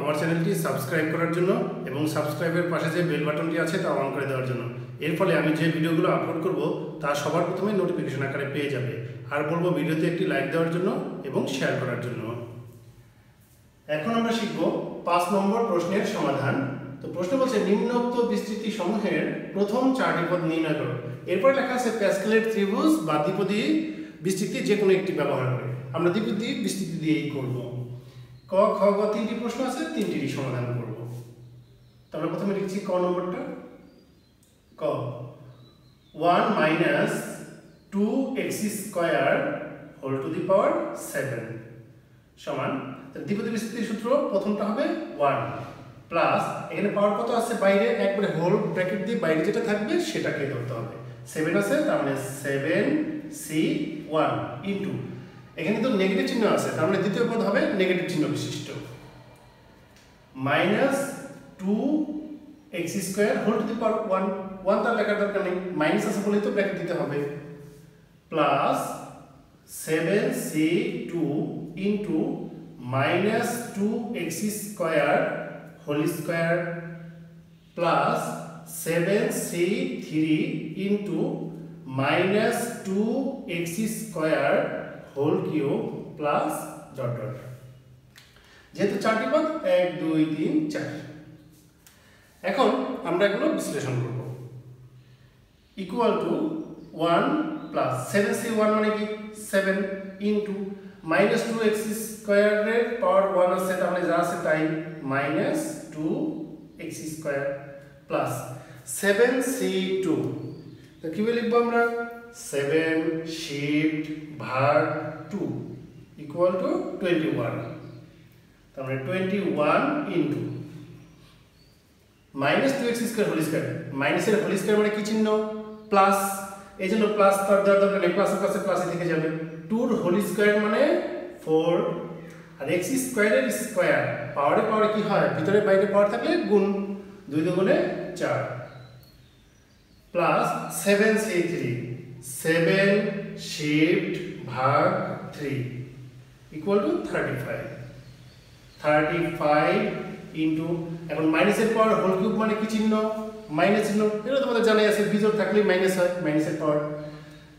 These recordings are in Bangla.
আমার চ্যানেলটি সাবস্ক্রাইব করার জন্য এবং সাবস্ক্রাইবের পাশে যে বেল বাটনটি আছে তা অন করে দেওয়ার জন্য। এর ফলে আমি যে ভিডিওগুলো আপলোড করব তা সবার প্রথমে নোটিফিকেশন আকারে পেয়ে যাবে। আর বলবো ভিডিওতে একটি লাইক দেওয়ার জন্য এবং শেয়ার করার জন্য। এখন আমরা শিখব 5 নম্বর প্রশ্নের সমাধান। তো প্রশ্ন বলছে নিম্নোক্ত বিস্তৃতি সমূহের প্রথম 4টি পদ নির্ণয় করো। এরপর লেখা আছে প্যাসকেলের ত্রিভুজ বা দ্বিপদী বিস্তৃতি যে কোনো একটি ব্যবহার করে। আমরা দ্বিপদী বিস্তৃতি দিয়েই করব। ক, খ, গ 3টি প্রশ্ন আছে, 3টিরই সমাধান করব। তো আমরা প্রথমে লিখছি ক নম্বরটা। ক 1 minus 2x square whole to the power 7 সমান, দ্বিপদী বিস্তৃতির সূত্র প্রথমটা হবে 1 প্লাস এখানে পাওয়ার কত আছে বাইরে, একবারে হোল ব্র্যাকেট দিয়ে বাইরে যেটা থাকবে সেটাকে ধরতে হবে। 7 আছে, তার মানে 7c1 ইনটু এখানে তো নেগেটিভ চিহ্ন আছে, তার মানে দ্বিতীয় পদ হবে নেগেটিভ চিহ্ন বিশিষ্ট, minus 2x square whole to the power 1 তার লেখার দরকার নেই, মাইনাস আছে বলেই তো ব্র্যাকেট দিতে হবে, plus 7c2 into minus 2x square whole square plus 7c3 into minus 2x square whole cube plus dot dot. যেহেতু 4টি পদ 1 2 3 4, এখন আমরা এগুলো বিশ্লেষণ করব। ইকুয়াল টু 1 প্লাস 7c1 মানে কি 7 ইনটু মাইনাস 2x স্কয়ারের পাওয়ার 1 আছে, তার মানে যা আছে তাই, minus 2x square plus 7c2, তো কিভাবে লিখবো আমরা, 7 শিফট ভাগ 2 ইকুয়াল টু 21, তার মানে 21 into minus 2x square whole square, মাইনাসের হোল স্কয়ার মানে কি চিহ্ন প্লাস, এই জন্য প্লাস তার দরকার নেই, প্লাসের কাছে প্লাসে থেকে যাবে, 2 এর হোল স্কয়ার মানে 4 আর x স্কয়ারের স্কয়ার পাওয়ারে পাওয়ারে কি হয়, ভিতরে বাইরে পাওয়ার থাকলে গুণ, 2 দুগুণে 4 প্লাস 7c3, 7 শিফট ভাগ 3 ইকুয়াল টু 35 ইনটু, এখন মাইনাসের পাওয়ার হোল কিউব মানে কি চিহ্ন, মাইনাস চিহ্ন, এটা তোমাদের জানাই আছে, বিজোড় থাকলে মাইনাস হয়, মাইনাসের পাওয়ার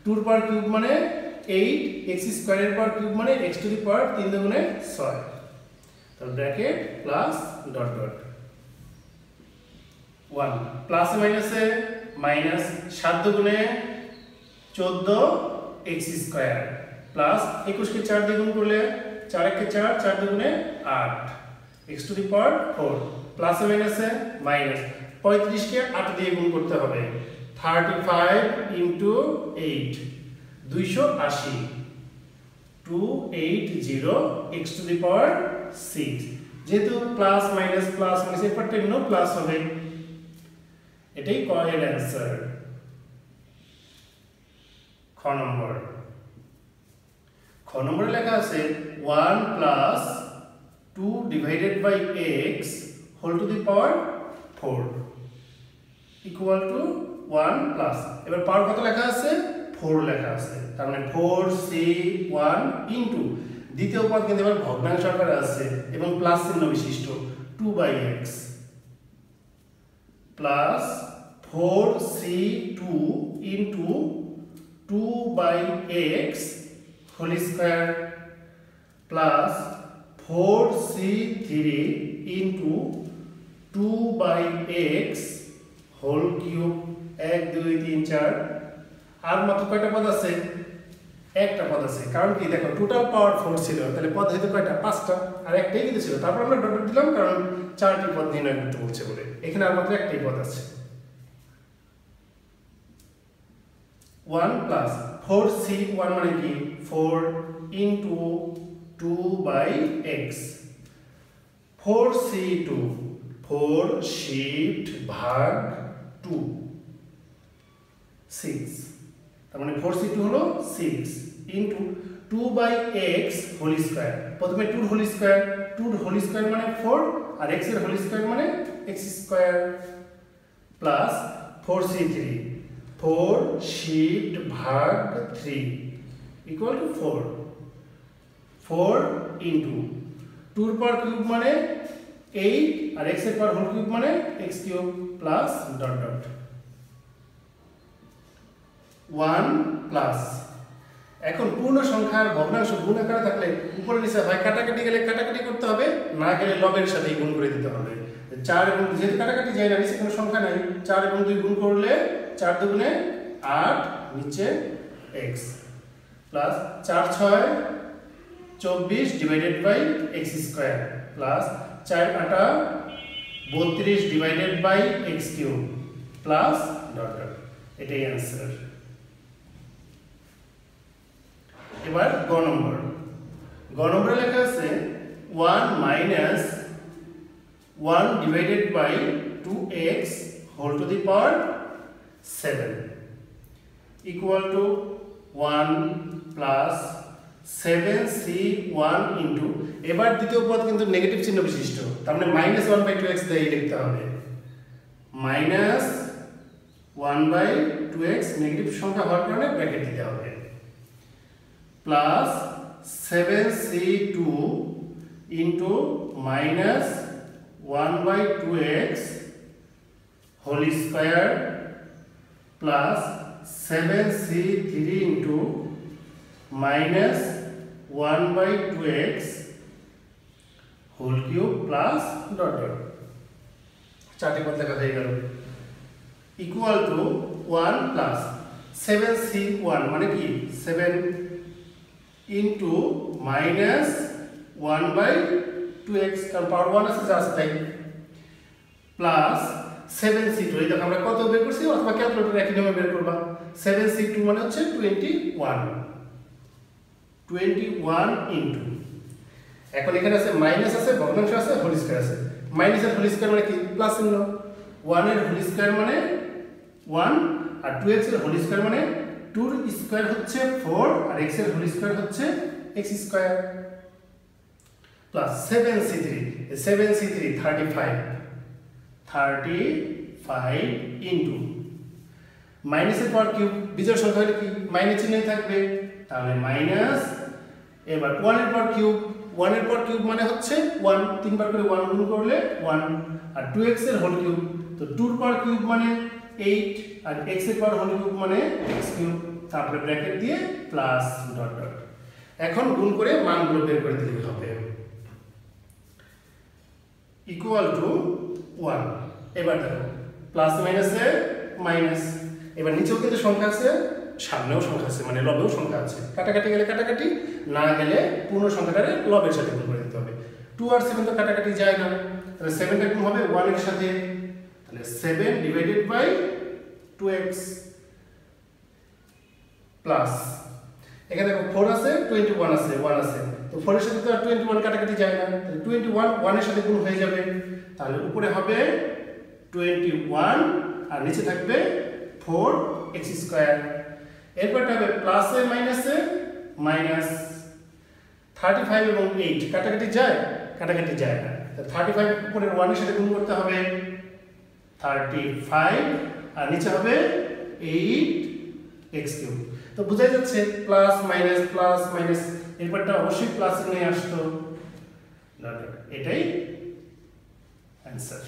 2 এর পাওয়ার কিউব মানে 8, x স্কয়ারের পাওয়ার কিউব মানে x টু দি পাওয়ার 3 দুগুণে 6, তাহলে bracket plus dot dot 1 plus মাইনাসে মাইনাস 7 দুগুণে 14 x স্কয়ার প্লাস 21 কে 4 দিয়ে গুণ করলে 4 একে 4, 4 দুগুণে 8 x two the power 4 plus মাইনাসে মাইনাস 35 কে 8 দিয়ে গুণ করতে হবে, 35 ইনটু 8 280, 280 x টু দি পাওয়ার 6, যেহেতু প্লাস মাইনাস এর পর টেন প্লাস হবে, এটাই ক এর অ্যানসার। খ নম্বরে লেখা আছে 1 plus 2 divided by x whole to the power 4 equal to 1 plus, এবার পাওয়ার কত লেখা আছে, 4 লেখা আছে, তার মানে 4c1 ইনটু দ্বিতীয় পদ কিন্তু এবার ভগ্নাংশ আকারে আছে এবং প্লাস চিহ্ন বিশিষ্ট 2/x plus 4c2 into 2/x whole square plus 4c3 into 2/x whole cube, 1 2 3 4, আর মাত্র কয়টা পদ আছে, একটা পদ আছে, কারণ কি দেখো টোটাল পাওয়ার 4 ছিল, তাহলে পদ হয়তো কয়টা, 5টা, আর একটাই কিন্তু ছিল, তারপর আমরা ডট ডট দিলাম কারণ 4টি পদ নির্ণয় করতে বলছে বলে, এখানে আর মাত্র একটাই পদ আছে। 1 প্লাস 4c1 মানে কি 4 ইনটু 2/x, 4c2 4 শিফট ভাগ 2 6, তার মানে 4c2 হলো 6 ইনটু 2/x হোল স্কয়ার, প্রথমে 2 হোল স্কয়ার, 2 হোল স্কয়ার মানে 4 আর x এর হোল স্কয়ার মানে x square plus 4c3 4 shift ভাগ 3 ইকুয়াল টু 4 4 ইনটু 2 এর পাওয়ার কিউব মানে 8 আর x এর পাওয়ার হোল কিউব মানে x cube plus dot dot 1 plus. এখন পূর্ণ সংখ্যার ভগ্নাংশ গুণ আকারে থাকলে উপরে নিচে হয় কাটাকাটি গেলে কাটাকাটি করতে হবে, না গেলে লবের সাথে গুণ করে দিতে হবে। 4 এবং যেহেতু কাটাকাটি যায় না, নিচে কোনো সংখ্যা নাই, 4 এবং 2 গুণ করলে 4 দুগুণে 8 নিচে x plus 4 6 24 divided by x square plus 4 8 32 divided by x cube plus dot dot. এটাই অ্যান্সার। এবার গ নম্বরে লেখা আছে 1 minus 1 divided by 2x whole to the power 7 equal to 1 plus 7c1 into, এবার দ্বিতীয় পদ কিন্তু নেগেটিভ চিহ্ন বিশিষ্ট, তার মানে মাইনাস 1/2x দিয়ে লিখতে হবে। মাইনাস 1/2x নেগেটিভ সংখ্যা হওয়ার কারণে ব্র্যাকেট দিতে হবে plus 7c2 into minus 1/2x whole square plus 7c3 into minus 1/2x whole cube plus dot dot. চারটি পদ লেখা হয়ে গেল ইকুয়াল টু 1 প্লাস 7c1 মানে কি 7 ইন্টু মাইনাস 1/2x, কারণ পাওয়ার 1 আছে যা আছে তাই, প্লাস 7c2, এই দেখো আমরা কত বের করছি অথবা ক্যালকুলেটর একই নিয়মে বের করবা। 7c2 মানে হচ্ছে 21 ইন্টু, এখন এখানে আছে মাইনাস আছে ভগ্নাংশ আছে হোল স্কয়ার আছে, মাইনাসের হোল স্কয়ার মানে কি প্লাস চিহ্ন, 1 এর হোল স্কয়ার মানে 1 আর 2x এর হোল স্কয়ার মানে 2 এর স্কয়ার হচ্ছে 4 আর x এর হোল স্কয়ার হচ্ছে x square plus 7c3 35 into মাইনাসের পাওয়ার কিউব, বিজোড় সংখ্যা হলে কি মাইনাস চিহ্নই থাকবে, তাহলে মাইনাস। এবার 1 এর পাওয়ার কিউব মানে হচ্ছে 1, 3 বার করে 1 গুণ করলে 1 আর 2x এর হোল কিউব, তো 2 এর পাওয়ার কিউব মানে 8 আর x এর পাওয়ার হোল কিউব মানে x কিউব, তারপরে ব্র্যাকেট দিয়ে প্লাস ডট ডট। এখন গুণ করে মানগুলো বের করে দিতে হবে ইকুয়াল টু 1। এবার দেখো প্লাস মাইনাসে মাইনাস, এবার নিচেও কিন্তু সংখ্যা আছে সামনেও সংখ্যা আছে মানে লবেও সংখ্যা আছে, কাটাকাটি গেলে কাটাকাটি, না গেলে পূর্ণ সংখ্যাটারে লবের সাথে গুণ করে দিতে হবে। 2 আর 7 তো কাটাকাটি যায় না, তাহলে 7টা গুণ হবে 1 এর সাথে, তাহলে 7 ডিভাইডেড বাই 2x প্লাস এখানে দেখো 4 আছে 21 আছে 1 আছে, তো 4 এর সাথে তো আর 21 কাটাকাটি যায় না, তাহলে 21 1 এর সাথে গুণ হয়ে যাবে, তাহলে উপরে হবে 21 আর নিচে থাকবে 4x স্কয়ার। এরপরটা হবে প্লাসে মাইনাসে মাইনাস 35 এবং 8 কাটাকাটি যায় না, তো 35 উপরের 1 এর সাথে গুণ করতে হবে 35 আর নিচে হবে 8x কিউব। তো বোঝাই যাচ্ছে প্লাস মাইনাস এরপরটা অবশ্যই প্লাস নিয়ে আসতো, এটাই অ্যান্সার।